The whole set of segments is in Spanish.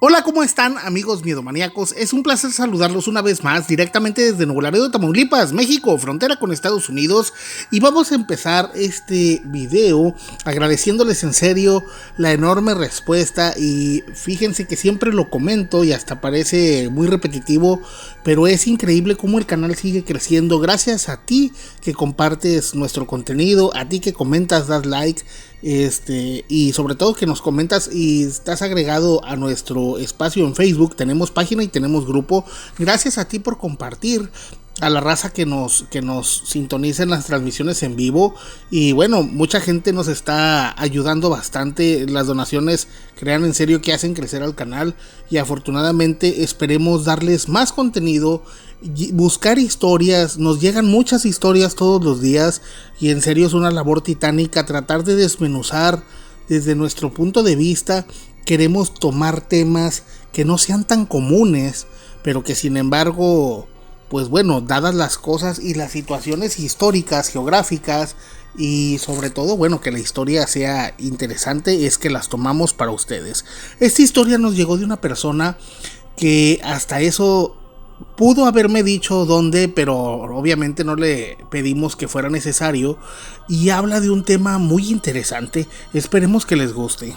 Hola, ¿cómo están, amigos miedomaníacos? Es un placer saludarlos una vez más directamente desde Nuevo Laredo, Tamaulipas, México, frontera con Estados Unidos. Y vamos a empezar este video agradeciéndoles en serio la enorme respuesta. Y fíjense que siempre lo comento y hasta parece muy repetitivo, pero es increíble cómo el canal sigue creciendo gracias a ti que compartes nuestro contenido, a ti que comentas, das like, y sobre todo que nos comentas y estás agregado a nuestro espacio en Facebook. Tenemos página y tenemos grupo. Gracias a ti por compartir, a la raza que nos sintoniza en las transmisiones en vivo. Y bueno, mucha gente nos está ayudando bastante. Las donaciones, crean en serio que hacen crecer al canal, y afortunadamente esperemos darles más contenido, buscar historias. Nos llegan muchas historias todos los días y en serio es una labor titánica tratar de desmenuzar desde nuestro punto de vista. Queremos tomar temas que no sean tan comunes, pero que sin embargo, pues bueno, dadas las cosas y las situaciones históricas, geográficas y sobre todo, bueno, que la historia sea interesante, es que las tomamos para ustedes. Esta historia nos llegó de una persona que hasta eso pudo haberme dicho dónde, pero obviamente no le pedimos que fuera necesario, y habla de un tema muy interesante. Esperemos que les guste.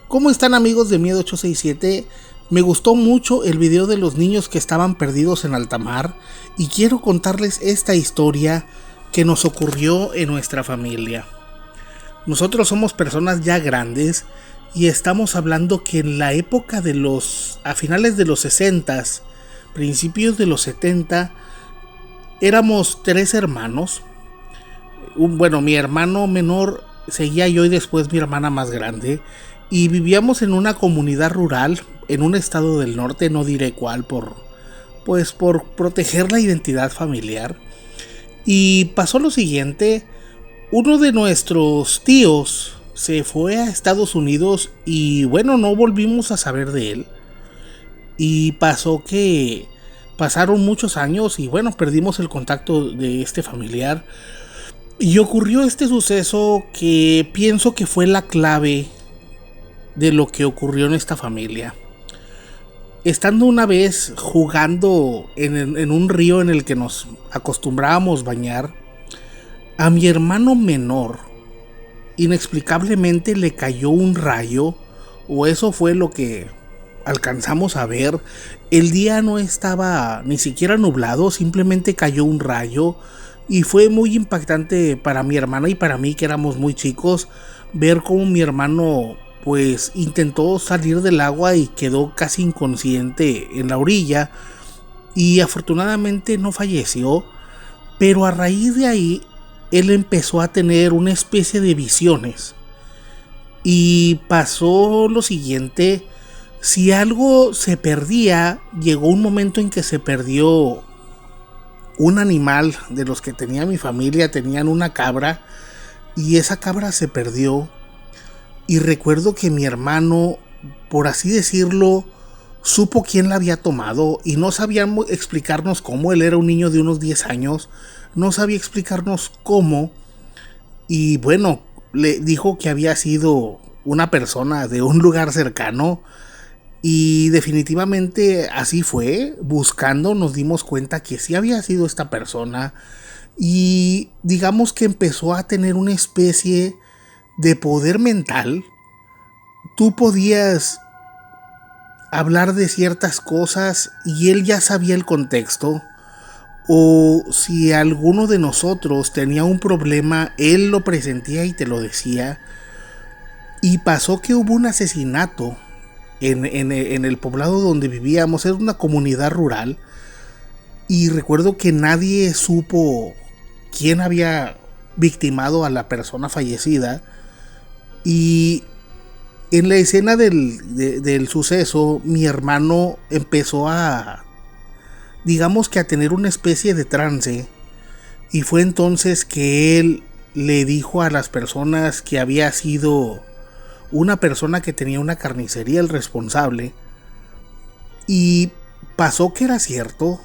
¿Cómo están, amigos de Miedo 867? Me gustó mucho el video de los niños que estaban perdidos en alta mar y quiero contarles esta historia que nos ocurrió en nuestra familia. Nosotros somos personas ya grandes y estamos hablando que en la época a finales de los 60s, principios de los 70, éramos 3 hermanos. Bueno, mi hermano menor seguía yo y después mi hermana más grande, y vivíamos en una comunidad rural en un estado del norte, no diré cuál por proteger la identidad familiar. Y pasó lo siguiente: uno de nuestros tíos se fue a Estados Unidos y bueno, no volvimos a saber de él. Y pasaron muchos años y bueno, perdimos el contacto de este familiar. Y ocurrió este suceso que pienso que fue la clave de lo que ocurrió en esta familia. Estando una vez jugando en un río en el que nos acostumbrábamos bañar, a mi hermano menor inexplicablemente le cayó un rayo, o eso fue lo que alcanzamos a ver. El día no estaba ni siquiera nublado, simplemente cayó un rayo, y fue muy impactante para mi hermana y para mí, que éramos muy chicos, ver cómo mi hermano pues intentó salir del agua y quedó casi inconsciente en la orilla, y afortunadamente no falleció. Pero a raíz de ahí él empezó a tener una especie de visiones, y pasó lo siguiente: si algo se perdía, llegó un momento en que se perdió un animal de los que tenía mi familia. Tenían una cabra y esa cabra se perdió. Y recuerdo que mi hermano, por así decirlo, supo quién la había tomado y no sabía explicarnos cómo. Él era un niño de unos 10 años, no sabía explicarnos cómo. Y bueno, le dijo que había sido una persona de un lugar cercano. Y definitivamente así fue. Buscando nos dimos cuenta que sí había sido esta persona. Y digamos que empezó a tener una especie de poder mental. Tú podías hablar de ciertas cosas y él ya sabía el contexto, o si alguno de nosotros tenía un problema, él lo presentía y te lo decía. Y pasó que hubo un asesinato en el poblado donde vivíamos. Era una comunidad rural y recuerdo que nadie supo quién había victimado a la persona fallecida. Y en la escena del suceso, mi hermano empezó digamos que a tener una especie de trance, y fue entonces que él le dijo a las personas que había sido una persona que tenía una carnicería el responsable. Y pasó que era cierto.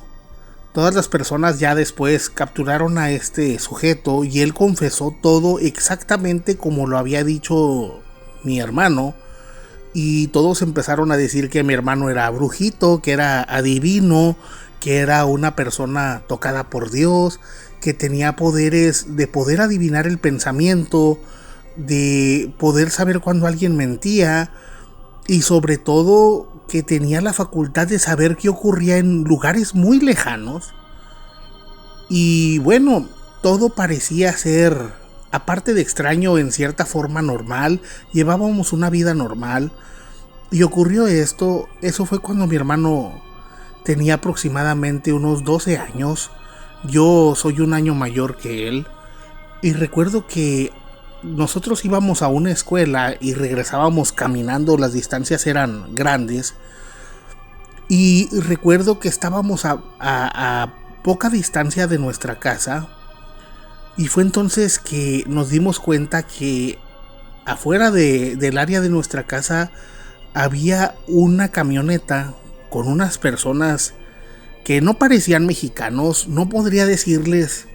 Todas las personas ya después capturaron a este sujeto y él confesó todo exactamente como lo había dicho mi hermano. y todos empezaron a decir que mi hermano era brujito, que era adivino, que era una persona tocada por Dios, que tenía poderes de poder adivinar el pensamiento, de poder saber cuando alguien mentía y sobre todo que tenía la facultad de saber qué ocurría en lugares muy lejanos. Y bueno, todo parecía ser, aparte de extraño, en cierta forma normal. Llevábamos una vida normal. Y ocurrió esto. Eso fue cuando mi hermano tenía aproximadamente unos 12 años. Yo soy un año mayor que él. Y recuerdo que nosotros íbamos a una escuela y regresábamos caminando. Las distancias eran grandes. Y recuerdo que estábamos a poca distancia de nuestra casa. Y fue entonces que nos dimos cuenta que afuera del área de nuestra casa había una camioneta con unas personas que no parecían mexicanos. No podría decirles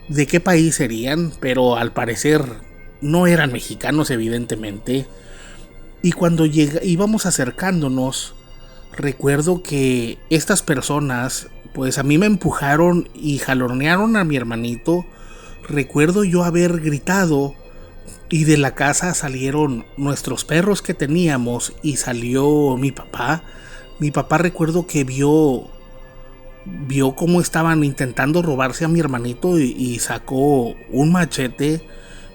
de qué país serían, pero al parecer no eran mexicanos, evidentemente. Y cuando íbamos acercándonos, recuerdo que estas personas pues a mí me empujaron y jalonearon a mi hermanito. Recuerdo yo haber gritado y de la casa salieron nuestros perros que teníamos y salió mi papá. Mi papá recuerdo que vio cómo estaban intentando robarse a mi hermanito y sacó un machete,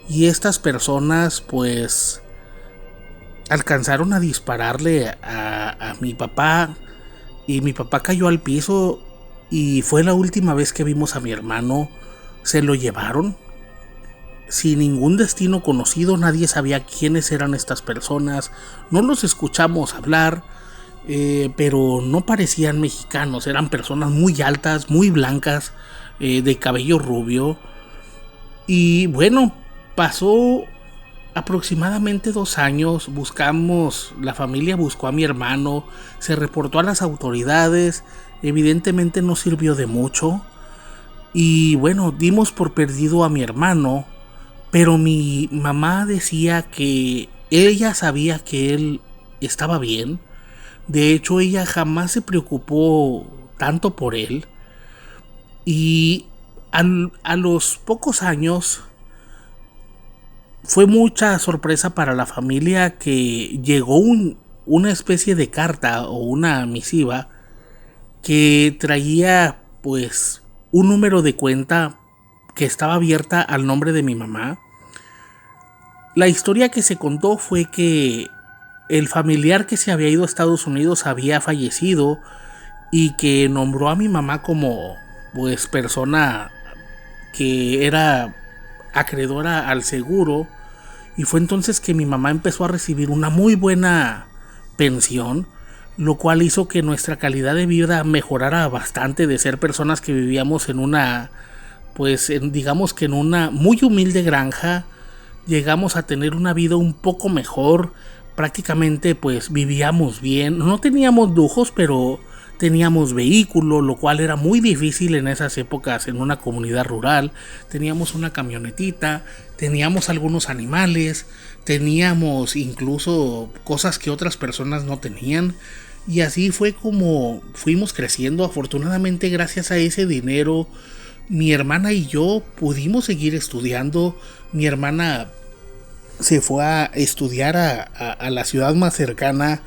y estas personas pues alcanzaron a dispararle a mi papá y mi papá cayó al piso y fue la última vez que vimos a mi hermano. Se lo llevaron sin ningún destino conocido, nadie sabía quiénes eran estas personas, no los escuchamos hablar, pero no parecían mexicanos, eran personas muy altas, muy blancas, de cabello rubio. Y bueno, pasó aproximadamente 2 años, la familia buscó a mi hermano, se reportó a las autoridades, evidentemente no sirvió de mucho. Y bueno, dimos por perdido a mi hermano, pero mi mamá decía que ella sabía que él estaba bien. De hecho, ella jamás se preocupó tanto por él. Y a los pocos años fue mucha sorpresa para la familia que llegó una especie de carta o una misiva que traía pues un número de cuenta que estaba abierta al nombre de mi mamá. La historia que se contó fue que el familiar que se había ido a Estados Unidos había fallecido y que nombró a mi mamá como pues persona que era acreedora al seguro, y fue entonces que mi mamá empezó a recibir una muy buena pensión, lo cual hizo que nuestra calidad de vida mejorara bastante. De ser personas que vivíamos en una digamos que en una muy humilde granja, llegamos a tener una vida un poco mejor. Prácticamente pues vivíamos bien, no teníamos lujos, pero teníamos vehículo, lo cual era muy difícil en esas épocas en una comunidad rural. Teníamos una camionetita, teníamos algunos animales, teníamos incluso cosas que otras personas no tenían. Y así fue como fuimos creciendo. Afortunadamente, gracias a ese dinero, mi hermana y yo pudimos seguir estudiando. Mi hermana se fue a estudiar a la ciudad más cercana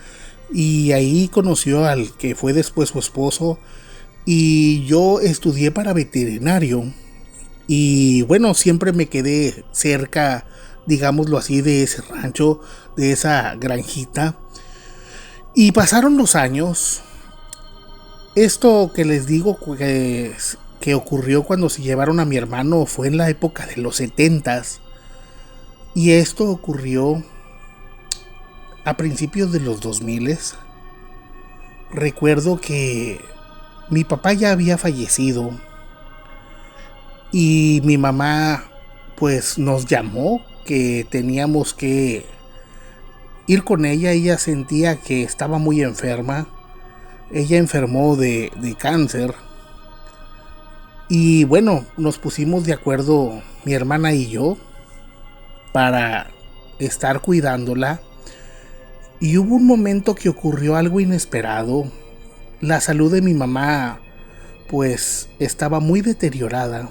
y ahí conoció al que fue después su esposo, y yo estudié para veterinario. Y bueno, siempre me quedé cerca, digámoslo así, de ese rancho, de esa granjita. Y pasaron los años. Esto que les digo que ocurrió cuando se llevaron a mi hermano fue en la época de los 70s. Y esto ocurrió a principios de los 2000s. Recuerdo que mi papá ya había fallecido y mi mamá pues nos llamó que teníamos que ir con ella. Ella sentía que estaba muy enferma. Ella enfermó de cáncer. Y bueno, nos pusimos de acuerdo mi hermana y yo para estar cuidándola. Y hubo un momento que ocurrió algo inesperado. La salud de mi mamá pues estaba muy deteriorada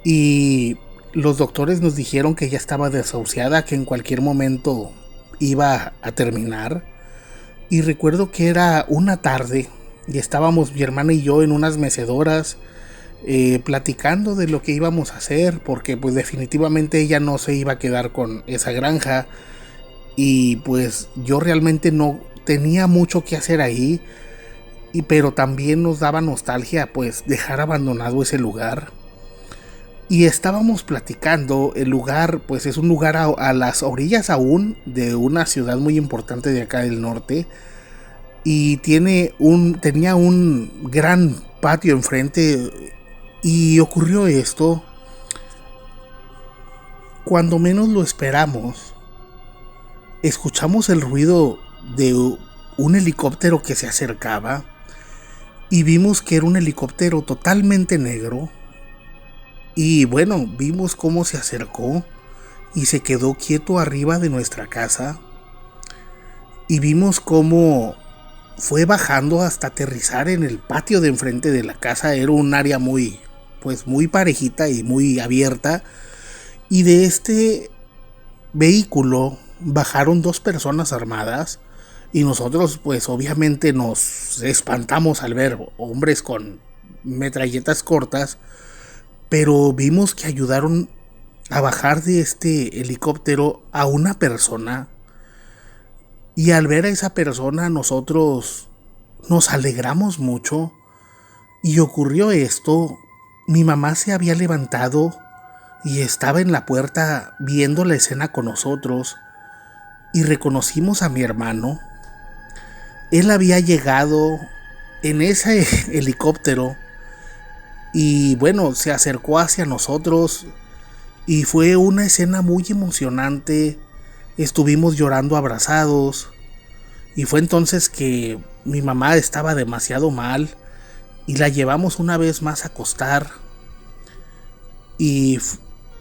y los doctores nos dijeron que ya estaba desahuciada, que en cualquier momento iba a terminar. Y recuerdo que era una tarde y estábamos mi hermana y yo en unas mecedoras platicando de lo que íbamos a hacer, porque pues definitivamente ella no se iba a quedar con esa granja y pues yo realmente no tenía mucho que hacer ahí, pero también nos daba nostalgia pues dejar abandonado ese lugar. Y estábamos platicando, el lugar pues es un lugar a las orillas aún de una ciudad muy importante de acá del norte, y tenía un gran patio enfrente. Y ocurrió esto cuando menos lo esperamos. Escuchamos el ruido de un helicóptero que se acercaba y vimos que era un helicóptero totalmente negro. Y bueno, vimos cómo se acercó y se quedó quieto arriba de nuestra casa. Y vimos cómo fue bajando hasta aterrizar en el patio de enfrente de la casa. Era un área muy parejita y muy abierta. Y de este vehículo bajaron dos personas armadas. Y nosotros pues obviamente nos espantamos al ver hombres con metralletas cortas. Pero vimos que ayudaron a bajar de este helicóptero a una persona. Y al ver a esa persona nosotros nos alegramos mucho. Y ocurrió esto. Mi mamá se había levantado y estaba en la puerta viendo la escena con nosotros. Y reconocimos a mi hermano. Él había llegado en ese helicóptero. Y bueno, se acercó hacia nosotros. Y fue una escena muy emocionante. Estuvimos llorando abrazados. Y fue entonces que mi mamá estaba demasiado mal y la llevamos una vez más a acostar. Y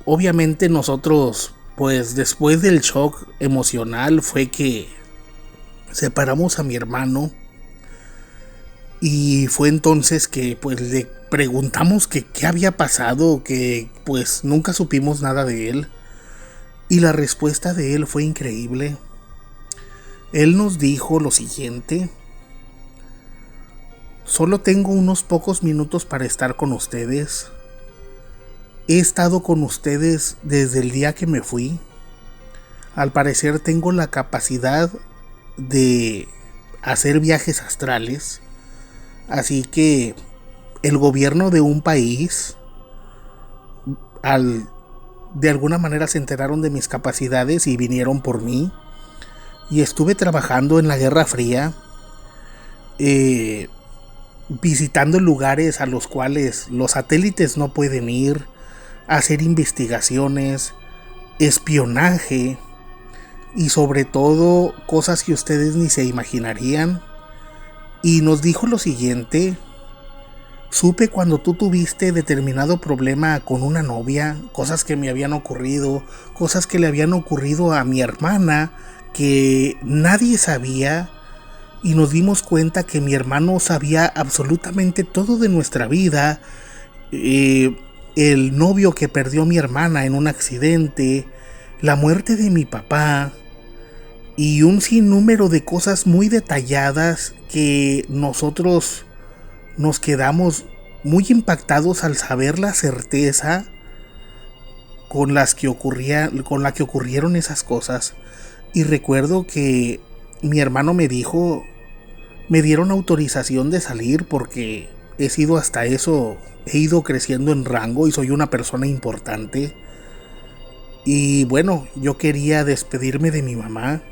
obviamente nosotros, pues después del shock emocional, fue que separamos a mi hermano. Y fue entonces que pues le preguntamos que qué había pasado, que pues nunca supimos nada de él. Y la respuesta de él fue increíble. Él nos dijo lo siguiente: solo tengo unos pocos minutos para estar con ustedes. He estado con ustedes desde el día que me fui. Al parecer tengo la capacidad de hacer viajes astrales. Así que el gobierno de un país, de alguna manera se enteraron de mis capacidades y vinieron por mí. Y estuve trabajando en la Guerra Fría, visitando lugares a los cuales los satélites no pueden ir, hacer investigaciones, espionaje y sobre todo cosas que ustedes ni se imaginarían. Y nos dijo lo siguiente: supe cuando tú tuviste determinado problema con una novia, cosas que me habían ocurrido, cosas que le habían ocurrido a mi hermana que nadie sabía, y nos dimos cuenta que mi hermano sabía absolutamente todo de nuestra vida. El novio que perdió mi hermana en un accidente, la muerte de mi papá y un sinnúmero de cosas muy detalladas que nosotros nos quedamos muy impactados al saber la certeza con la que ocurrieron esas cosas. Y recuerdo que mi hermano me dijo, me dieron autorización de salir porque he ido creciendo en rango y soy una persona importante. Y bueno, yo quería despedirme de mi mamá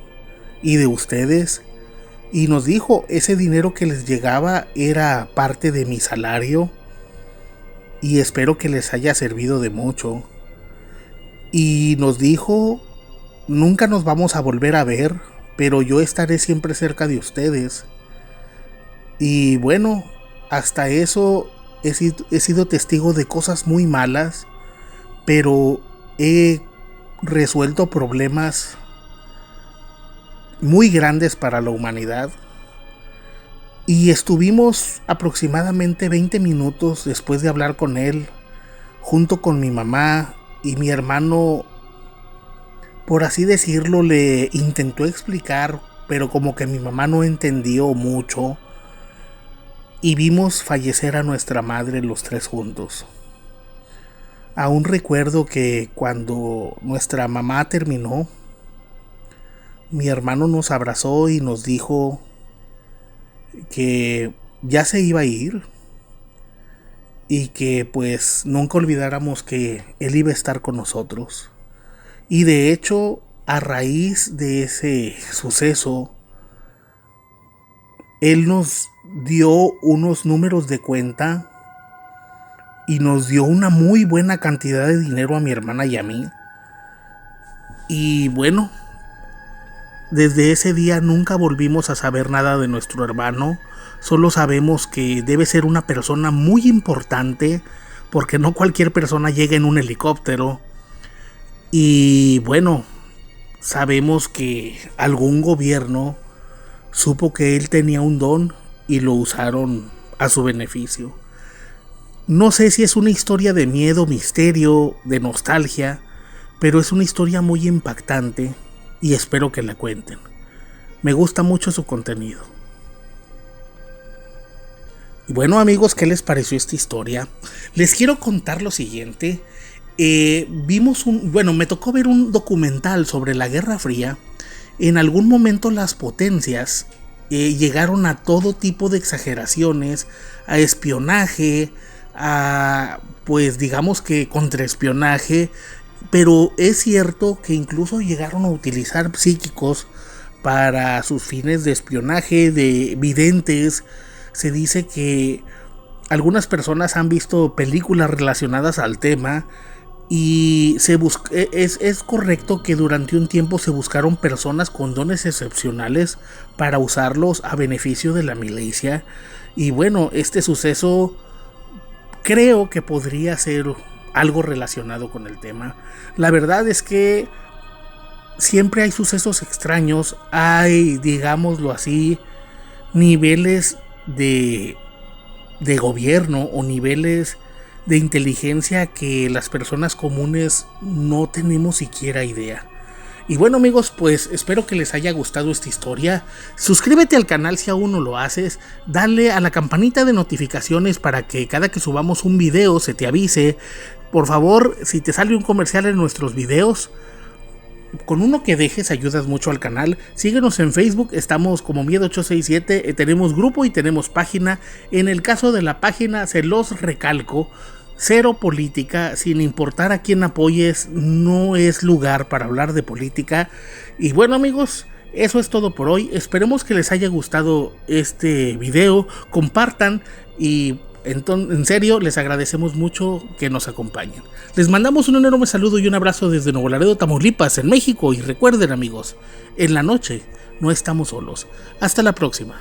y de ustedes. Y nos dijo, ese dinero que les llegaba era parte de mi salario y espero que les haya servido de mucho. Y nos dijo, nunca nos vamos a volver a ver, pero yo estaré siempre cerca de ustedes. Y bueno, hasta eso he sido testigo de cosas muy malas, pero he resuelto problemas muy grandes para la humanidad. Y estuvimos aproximadamente 20 minutos después de hablar con él, junto con mi mamá y mi hermano, por así decirlo, le intentó explicar, pero como que mi mamá no entendió mucho, y vimos fallecer a nuestra madre los tres juntos. Aún recuerdo que cuando nuestra mamá terminó, mi hermano nos abrazó y nos dijo que ya se iba a ir y que pues nunca olvidáramos que él iba a estar con nosotros. Y de hecho, a raíz de ese suceso, él nos dio unos números de cuenta y nos dio una muy buena cantidad de dinero a mi hermana y a mí. Y bueno, desde ese día nunca volvimos a saber nada de nuestro hermano. Solo sabemos que debe ser una persona muy importante, porque no cualquier persona llega en un helicóptero. Y bueno, sabemos que algún gobierno supo que él tenía un don y lo usaron a su beneficio. No sé si es una historia de miedo, misterio, de nostalgia, pero es una historia muy impactante y espero que la cuenten. Me gusta mucho su contenido. Y bueno, amigos, ¿qué les pareció esta historia? Les quiero contar lo siguiente. Me tocó ver un documental sobre la Guerra Fría. En algún momento las potencias llegaron a todo tipo de exageraciones, a espionaje, a pues digamos que contraespionaje, pero es cierto que incluso llegaron a utilizar psíquicos para sus fines de espionaje, de videntes. Se dice que algunas personas han visto películas relacionadas al tema y es correcto que durante un tiempo se buscaron personas con dones excepcionales para usarlos a beneficio de la milicia. Y bueno, este suceso creo que podría ser algo relacionado con el tema. La verdad es que siempre hay sucesos extraños, hay, digámoslo así, niveles de gobierno o niveles de inteligencia que las personas comunes no tenemos siquiera idea. Y bueno, amigos, pues espero que les haya gustado esta historia. Suscríbete al canal si aún no lo haces, dale a la campanita de notificaciones para que cada que subamos un video se te avise. Por favor, si te sale un comercial en nuestros videos, con uno que dejes ayudas mucho al canal. Síguenos en Facebook, estamos como Miedo867, tenemos grupo y tenemos página. En el caso de la página, se los recalco, cero política, sin importar a quién apoyes, no es lugar para hablar de política. Y bueno, amigos, eso es todo por hoy. Esperemos que les haya gustado este video, compartan y en serio, les agradecemos mucho que nos acompañen. Les mandamos un enorme saludo y un abrazo desde Nuevo Laredo, Tamaulipas, en México. Y recuerden, amigos, en la noche no estamos solos. Hasta la próxima.